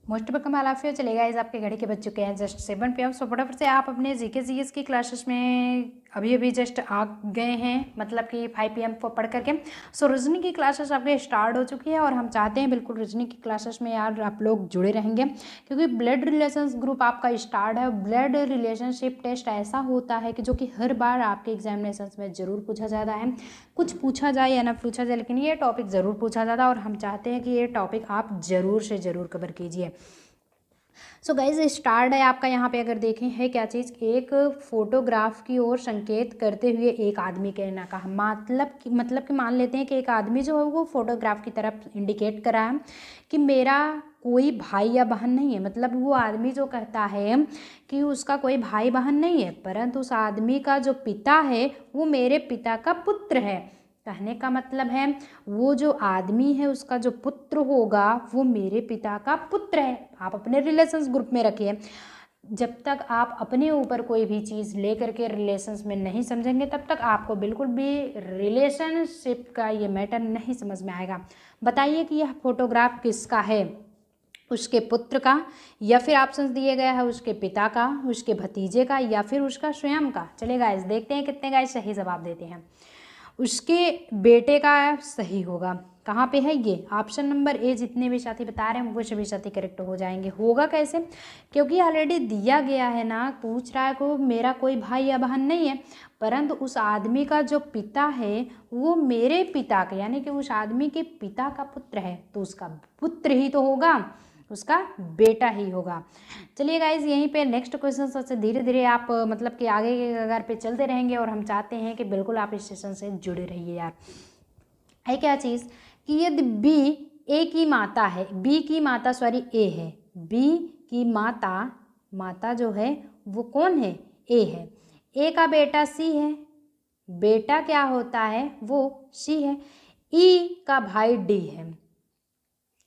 Most welcome all of you. चलेगा इस आपके घड़ी के बज चुके हैं जस्ट 7 PM। सो फटाफट से आप अपने जीके जीएस की क्लासेस में अभी जस्ट आ गए हैं, मतलब कि 5 PM को पढ़ करके। सो रीजनिंग की क्लासेस आपके स्टार्ट हो चुकी है और हम चाहते हैं बिल्कुल रीजनिंग की क्लासेस में यार आप लोग जुड़े रहेंगे, क्योंकि ब्लड रिलेशंस ग्रुप आपका स्टार्ट है। ब्लड रिलेशनशिप टेस्ट ऐसा होता है कि जो कि हर बार आपके एग्जामिनेशन में ज़रूर पूछा जाता है, कुछ पूछा जाए या ना पूछा जाए, लेकिन ये टॉपिक ज़रूर पूछा जाता है और हम चाहते हैं कि ये टॉपिक आप ज़रूर से ज़रूर कवर कीजिए। सो गाइज स्टार्ट है आपका यहाँ पे, अगर देखें है क्या चीज़, एक फोटोग्राफ की ओर संकेत करते हुए एक आदमी कहना का मतलब कि मान लेते हैं कि एक आदमी जो है वो फोटोग्राफ की तरफ इंडिकेट कर रहा है कि मेरा कोई भाई या बहन नहीं है। मतलब वो आदमी जो कहता है कि उसका कोई भाई बहन नहीं है, परंतु उस आदमी का जो पिता है वो मेरे पिता का पुत्र है। कहने का मतलब है वो जो आदमी है उसका जो पुत्र होगा वो मेरे पिता का पुत्र है। आप अपने रिलेशंस ग्रुप में रखिए। जब तक आप अपने ऊपर कोई भी चीज़ लेकर के रिलेशंस में नहीं समझेंगे तब तक आपको बिल्कुल भी रिलेशनशिप का ये मैटर नहीं समझ में आएगा। बताइए कि यह फोटोग्राफ किसका है, उसके पुत्र का, या फिर ऑप्शन दिए गया है उसके पिता का, उसके भतीजे का, या फिर उसका स्वयं का। चलिए गाइस देखते हैं कितने गाइस सही जवाब देते हैं। उसके बेटे का सही होगा। कहाँ पे है ये, ऑप्शन नंबर ए। जितने भी साथी बता रहे हैं वो सभी साथी करेक्ट हो जाएंगे। होगा कैसे, क्योंकि ऑलरेडी दिया गया है ना, पूछ रहा है को मेरा कोई भाई या बहन नहीं है, परंतु उस आदमी का जो पिता है वो मेरे पिता का, यानी कि उस आदमी के पिता का पुत्र है, तो उसका पुत्र ही तो होगा, उसका बेटा ही होगा। चलिए गाइज यहीं पे नेक्स्ट क्वेश्चन सबसे धीरे धीरे आप मतलब कि आगे के कगार पे चलते रहेंगे और हम चाहते हैं कि बिल्कुल आप इस सेशन से जुड़े रहिए यार। है क्या चीज़ कि यदि बी ए की माता है, बी की माता सॉरी ए है, बी की माता जो है वो कौन है, ए है। ए का बेटा सी है, बेटा क्या होता है वो सी है। ई का भाई डी है,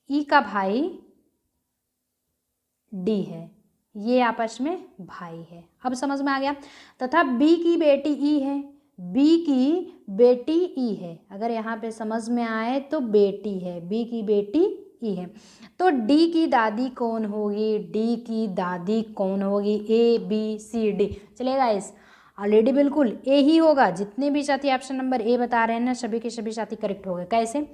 ई का भाई डी है, ये आपस में भाई है। अब समझ में आ गया। तथा बी की बेटी ई है, बी की बेटी ई है। अगर यहाँ पे समझ में आए तो बेटी है, बी की बेटी ई है। तो डी की दादी कौन होगी, डी की दादी कौन होगी, ए बी सी डी। चलेगा इस ऑलरेडी बिल्कुल ए ही होगा। जितने भी साथी ऑप्शन नंबर ए बता रहे हैं ना सभी के सभी साथी करेक्ट हो गए। कैसे,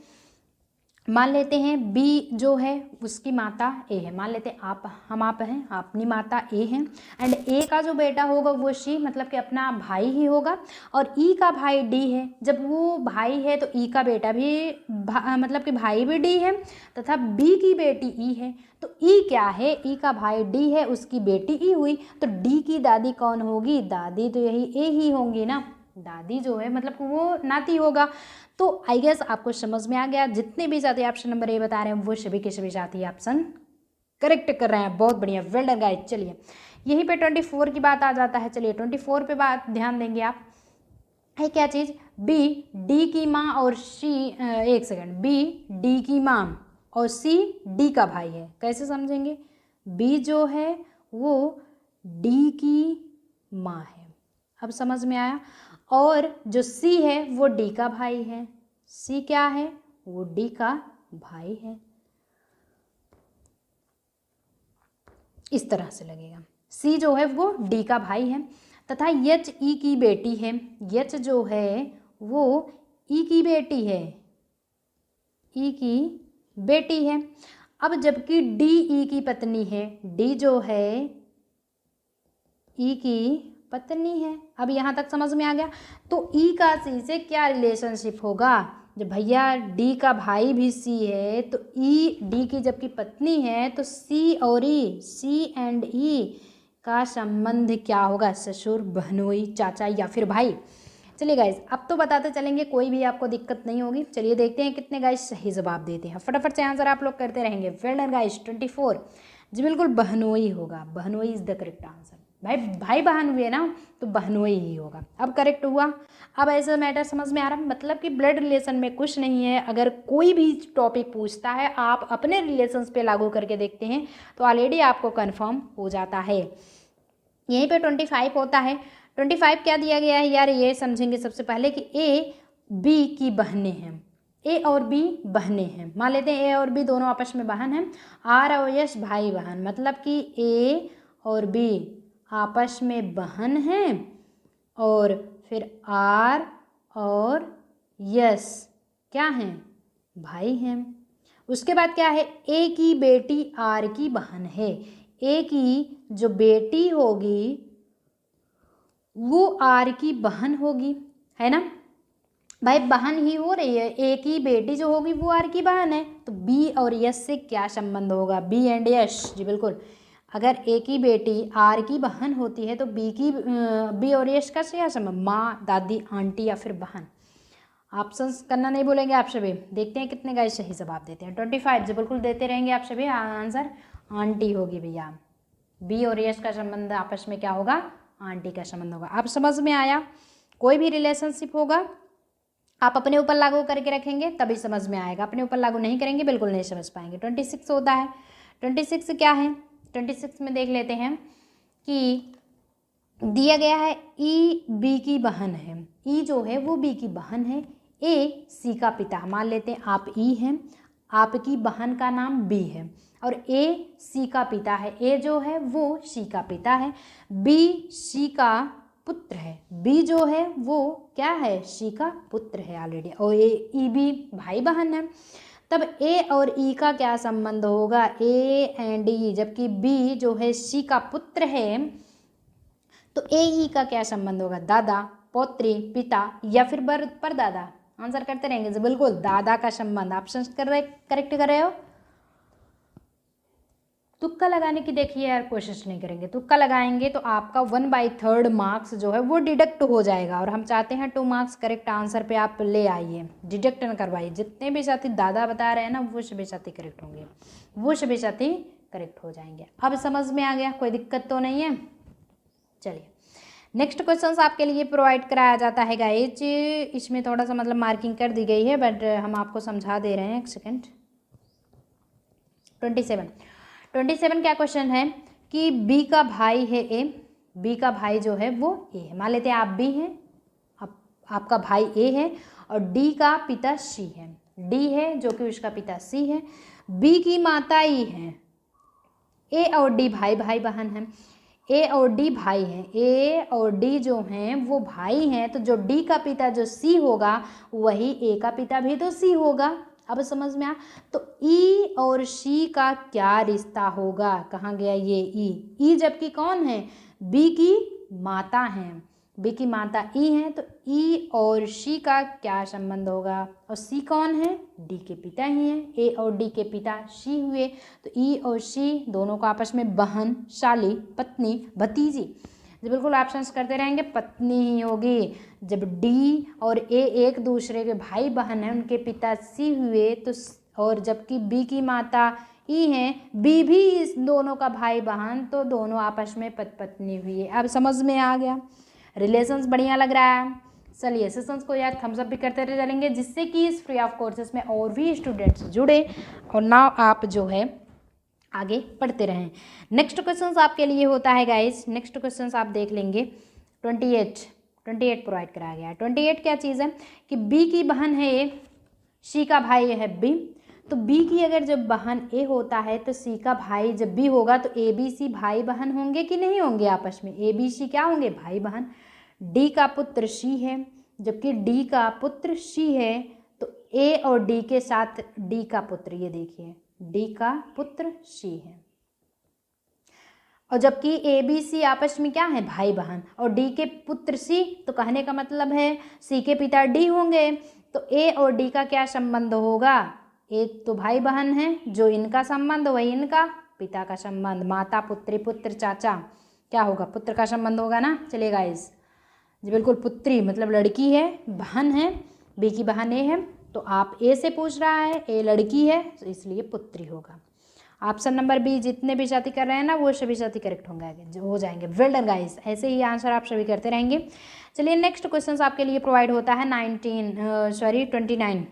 मान लेते हैं बी जो है उसकी माता ए है, मान लेते हैं आप हैं, अपनी माता ए हैं, एंड ए का जो बेटा होगा वो सी, मतलब कि अपना भाई ही होगा, और ई का भाई डी है। जब वो भाई है तो ई का बेटा भी मतलब कि भाई भी डी है, तथा बी की बेटी ई है। तो ई क्या है, ई का भाई डी है, उसकी बेटी ई हुई, तो डी की दादी कौन होगी, दादी तो यही ए ही होंगी ना, दादी जो है मतलब वो नाती होगा। तो आई गेस आपको समझ में आ गया। जितने भी साथी ऑप्शन नंबर ए बता रहे हैं वो सभी के सभी साथी ऑप्शन करेक्ट कर रहे हैं। बहुत बढ़िया, वेल डन गाइस। चलिए यहीं पे 24 की बात आ जाता है। चलिए 24 पे बात ध्यान देंगे आप। है क्या चीज़, बी डी की माँ और सी, एक सेकंड, बी डी की माँ और सी डी का भाई है। कैसे समझेंगे, बी जो है वो डी की माँ है, अब समझ में आया, और जो सी है वो डी का भाई है। सी क्या है, वो डी का भाई है। इस तरह से लगेगा, सी जो है वो डी का भाई है, तथा यच ई की बेटी है। यच जो है वो ई की बेटी है, ई की बेटी है। अब जबकि डी ई की पत्नी है, डी जो है ई की पत्नी है। अब यहाँ तक समझ में आ गया। तो ई का सी से क्या रिलेशनशिप होगा, जब भैया डी का भाई भी सी है तो ई डी की जबकि पत्नी है तो सी और ई, सी एंड ई का संबंध क्या होगा, ससुर, बहनोई, चाचा या फिर भाई। चलिए गाइज अब तो बताते चलेंगे, कोई भी आपको दिक्कत नहीं होगी। चलिए देखते हैं कितने गाइज सही जवाब देते हैं। फटाफट से आंसर आप लोग करते रहेंगे। Well done guys. 24 जी बिल्कुल बहनोई होगा, बहनोई इज द करेक्ट आंसर। भाई बहन हुए ना तो बहनोई ही होगा। अब करेक्ट हुआ। अब ऐसा मैटर समझ में आ रहा है, मतलब कि ब्लड रिलेशन में कुछ नहीं है। अगर कोई भी टॉपिक पूछता है आप अपने रिलेशंस पे लागू करके देखते हैं तो ऑलरेडी आपको कंफर्म हो जाता है। यहीं पे 25 होता है। 25 क्या दिया गया है यार, ये समझेंगे सबसे पहले कि ए बी की बहनें हैं। ए और बी बहनें हैं, मान लेते हैं ए और बी दोनों आपस में बहन हैं। आर और यश भाई बहन, मतलब कि ए और बी आपस में बहन हैं और फिर आर और यश क्या हैं, भाई हैं। उसके बाद क्या है, ए की बेटी आर की बहन है। ए की जो बेटी होगी वो आर की बहन होगी, है ना भाई, बहन ही हो रही है। ए की बेटी जो होगी वो आर की बहन है, तो बी और यश से क्या संबंध होगा, बी एंड यश, जी बिल्कुल। अगर ए की बेटी आर की बहन होती है तो बी और यश का क्या संबंध, माँ, दादी, आंटी या फिर बहन। ऑप्शंस करना नहीं बोलेंगे आप सभी, देखते हैं कितने गाइस सही जवाब देते हैं। 25 जी बिल्कुल देते रहेंगे आप सभी। आंसर आंटी होगी भैया, बी और यश का संबंध आपस में क्या होगा, आंटी का संबंध होगा। अब समझ में आया, कोई भी रिलेशनशिप होगा आप अपने ऊपर लागू करके रखेंगे तभी समझ में आएगा, अपने ऊपर लागू नहीं करेंगे बिल्कुल नहीं समझ पाएंगे। 26 होता है, 26 क्या है, 26 में देख लेते हैं कि दिया गया है ई बी की बहन है, ई जो है वो बी की बहन है, ए सी का पिता, मान लेते हैं आप ई हैं, आपकी बहन का नाम बी है और ए सी का पिता है, ए जो है वो सी का पिता है, बी सी का पुत्र है, बी जो है वो क्या है, सी का पुत्र है ऑलरेडी, और ए ई बी भाई बहन है। तब ए और ई का क्या संबंध होगा, ए एंड ई, जबकि बी जो है सी का पुत्र है तो ए ई का क्या संबंध होगा, दादा, पौत्री, पिता या फिर परदादा। आंसर करते रहेंगे जी बिल्कुल, दादा का संबंध। ऑप्शन करेक्ट कर रहे हो। तुक्का लगाने की देखिए यार कोशिश नहीं करेंगे, तुक्का लगाएंगे तो आपका 1/3 मार्क्स जो है वो डिडक्ट हो जाएगा और हम चाहते हैं 2 मार्क्स करेक्ट आंसर पे आप ले आइए, डिडक्ट न करवाइए। जितने भी साथी दादा बता रहे हैं ना वो सभी साथी करेक्ट होंगे, वो सभी साथी करेक्ट हो जाएंगे। अब समझ में आ गया, कोई दिक्कत तो नहीं है। चलिए नेक्स्ट क्वेश्चंस आपके लिए प्रोवाइड कराया जाता है गाइज, इसमें थोड़ा सा मतलब मार्किंग कर दी गई है बट हम आपको समझा दे रहे हैं, एक सेकेंड। 27 क्या क्वेश्चन है कि बी का भाई है ए, बी का भाई जो है वो ए है, मान लेते हैं आप बी हैं, आपका भाई ए है और डी का पिता सी है, डी है जो कि उसका पिता सी है, बी की माता ई है, ए और डी भाई बहन है, ए और डी भाई हैं, ए और डी जो हैं वो भाई हैं, तो जो डी का पिता जो सी होगा वही ए का पिता भी तो सी होगा। अब समझ में आ, तो ई और सी का क्या रिश्ता होगा, कहाँ गया ये ई जबकि कौन है, बी की माता हैं, बी की माता ई हैं, तो ई और सी का क्या संबंध होगा, और सी कौन है, डी के पिता ही हैं, ए और डी के पिता सी हुए, तो ई और सी दोनों को आपस में बहन, साली, पत्नी, भतीजी, जी बिल्कुल ऑप्शंस करते रहेंगे, पत्नी ही होगी। जब डी और ए एक दूसरे के भाई बहन हैं, उनके पिता सी हुए, तो और जबकि बी की माता ई हैं, बी भी इस दोनों का भाई बहन, तो दोनों आपस में पत्नी हुई है। अब समझ में आ गया, रिलेशंस बढ़िया लग रहा है। चलिए सेशंस को यार थम्स अप भी करते रह चलेंगे जिससे कि इस फ्री ऑफ कोर्सेज में और भी स्टूडेंट्स जुड़े और ना आप जो है आगे पढ़ते रहें। नेक्स्ट क्वेश्चंस आपके लिए होता है गाइस, नेक्स्ट क्वेश्चंस आप देख लेंगे। 28 प्रोवाइड कराया गया है। 28 क्या चीज़ है कि बी की बहन है ए, सी का भाई है बी, तो बी की अगर जब बहन ए होता है तो सी का भाई जब बी होगा तो ए बी सी भाई बहन होंगे कि नहीं होंगे आपस में, ए बी सी क्या होंगे, भाई बहन। डी का पुत्र सी है, जबकि डी का पुत्र सी है, तो ए और डी के साथ डी का पुत्र, ये देखिए डी का पुत्र सी है, और जबकि ए बी सी आपस में क्या है, भाई बहन, और डी के पुत्र सी, तो कहने का मतलब है सी के पिता डी होंगे, तो ए और डी का क्या संबंध होगा, एक तो भाई बहन है, जो इनका संबंध वही इनका पिता का संबंध, माता पुत्री पुत्र चाचा, क्या होगा, पुत्र का संबंध होगा ना। चलिए गाइस जी बिल्कुल, पुत्री मतलब लड़की है, बहन है, बी की बहन ए है, तो आप ए से पूछ रहा है, ए लड़की है तो इसलिए पुत्री होगा। ऑप्शन नंबर बी जितने भी साथी कर रहे हैं ना वो सभी साथी करेक्ट होंगे, हो जाएंगे। वेल डन गाइस, ऐसे ही आंसर आप सभी करते रहेंगे। चलिए नेक्स्ट क्वेश्चन आपके लिए प्रोवाइड होता है 29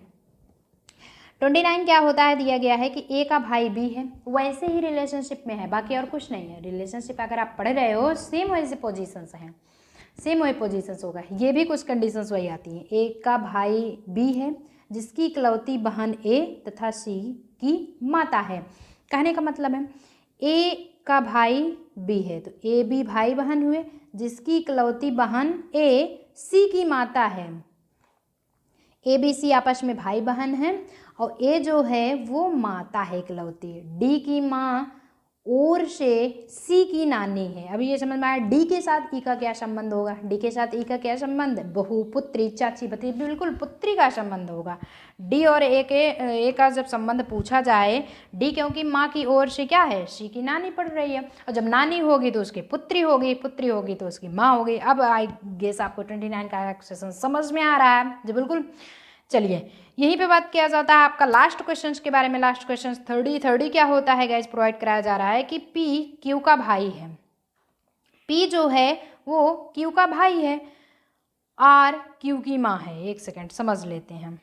क्या होता है, दिया गया है कि ए का भाई बी है, वैसे ही रिलेशनशिप में है, बाकी और कुछ नहीं है। रिलेशनशिप अगर आप पढ़ रहे हो सेम वैसे पोजीशंस हैं, सेम वही पोजीशंस होगा, ये भी कुछ कंडीशंस वही आती हैं। ए का भाई बी है, जिसकी इकलौती बहन ए तथा सी की माता है। कहने का मतलब है ए का भाई बी है, तो ए बी भाई बहन हुए, जिसकी इकलौती बहन ए सी की माता है। ए बी सी आपस में भाई बहन हैं और ए जो है वो माता है इकलौती। डी की माँ और से सी की नानी है। अभी ये समझ में आया डी के साथ ई का क्या संबंध होगा। डी के साथ ई का क्या संबंध, बहू, पुत्री, चाची, भतीजी, बिल्कुल पुत्री का संबंध होगा। डी और ए का जब संबंध पूछा जाए, डी क्योंकि माँ की ओर से क्या है, सी की नानी पड़ रही है, और जब नानी होगी तो उसकी पुत्री होगी, पुत्री होगी तो उसकी माँ होगी। अब आई गेस आपको 29 का क्वेश्चन समझ में आ रहा है जी, बिल्कुल। चलिए यहीं पे बात किया जाता है आपका लास्ट क्वेश्चन के बारे में। लास्ट क्वेश्चन 30 क्या होता है गाइज, प्रोवाइड कराया जा रहा है कि पी क्यू का भाई है। पी जो है वो क्यू का भाई है, आर क्यू की माँ है। एक सेकेंड समझ लेते हैं।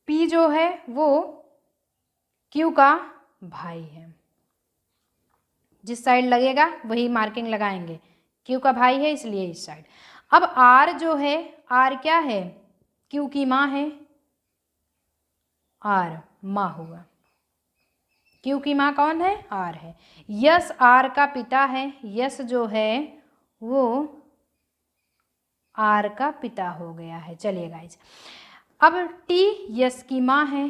पी जो है वो क्यू का भाई है, जिस साइड लगेगा वही मार्किंग लगाएंगे। क्यू का भाई है इसलिए इस साइड। अब आर जो है, आर क्या है, क्यू की माँ है, आर माँ हुआ। क्यू की माँ कौन है, आर है। यस आर का पिता है, यस जो है वो आर का पिता हो गया है। चलिए गाइज, अब टी यस की माँ है,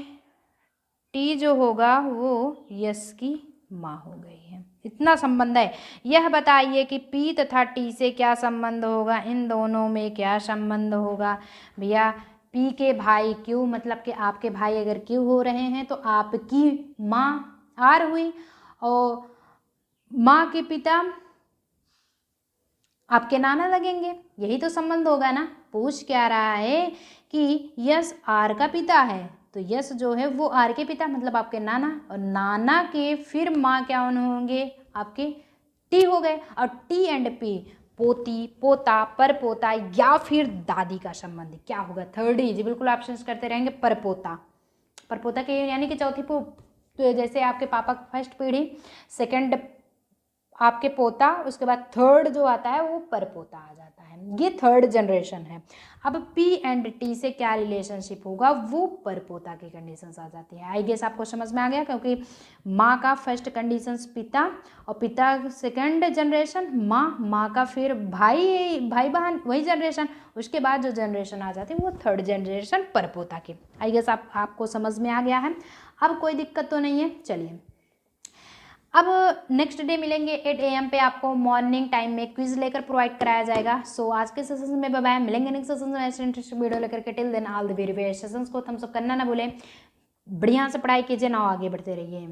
टी जो होगा वो यस की माँ हो गई है। इतना संबंध है। यह बताइए कि पी तथा टी से क्या संबंध होगा, इन दोनों में क्या संबंध होगा। भैया पी के भाई क्यू, मतलब कि आपके भाई अगर क्यू हो रहे हैं तो आपकी माँ आर हुई, और माँ के पिता आपके नाना लगेंगे। यही तो संबंध होगा ना। पूछ क्या रहा है कि यस आर का पिता है, तो यस जो है वो आर के पिता मतलब आपके नाना, और नाना के फिर माँ क्या होंगे, आपके टी हो गए। और टी एंड पी पोती, पोता, परपोता या फिर दादी का संबंध क्या होगा, थर्ड ही जी, बिल्कुल ऑप्शंस करते रहेंगे। परपोता, परपोता के यानी कि चौथी तो जैसे आपके पापा फर्स्ट पीढ़ी, सेकंड आपके पोता, उसके बाद थर्ड जो आता है वो परपोता आ जाता है। ये थर्ड जनरेशन है। अब पी एंड टी से क्या रिलेशनशिप होगा, वो परपोता की कंडीशंस आ जाती है। आई गेस आपको समझ में आ गया, क्योंकि माँ का फर्स्ट कंडीशंस पिता, और पिता सेकंड जनरेशन, माँ का फिर भाई बहन वही जनरेशन, उसके बाद जो जनरेशन आ जाती है वो थर्ड जनरेशन परपोता की। आई गेस आपको समझ में आ गया है। अब कोई दिक्कत तो नहीं है। चलिए अब नेक्स्ट डे मिलेंगे 8 AM पे, आपको मॉर्निंग टाइम में क्विज लेकर प्रोवाइड कराया जाएगा। सो आज के सेशन में बाय, मिलेंगे नेक्स्ट सेशन में ऐसे इंटरेस्टिंग वीडियो लेकर के। Till then all the very best. Sessions को थम्स अप करना ना भूलें। बढ़िया से पढ़ाई कीजिए ना, आगे बढ़ते रहिए।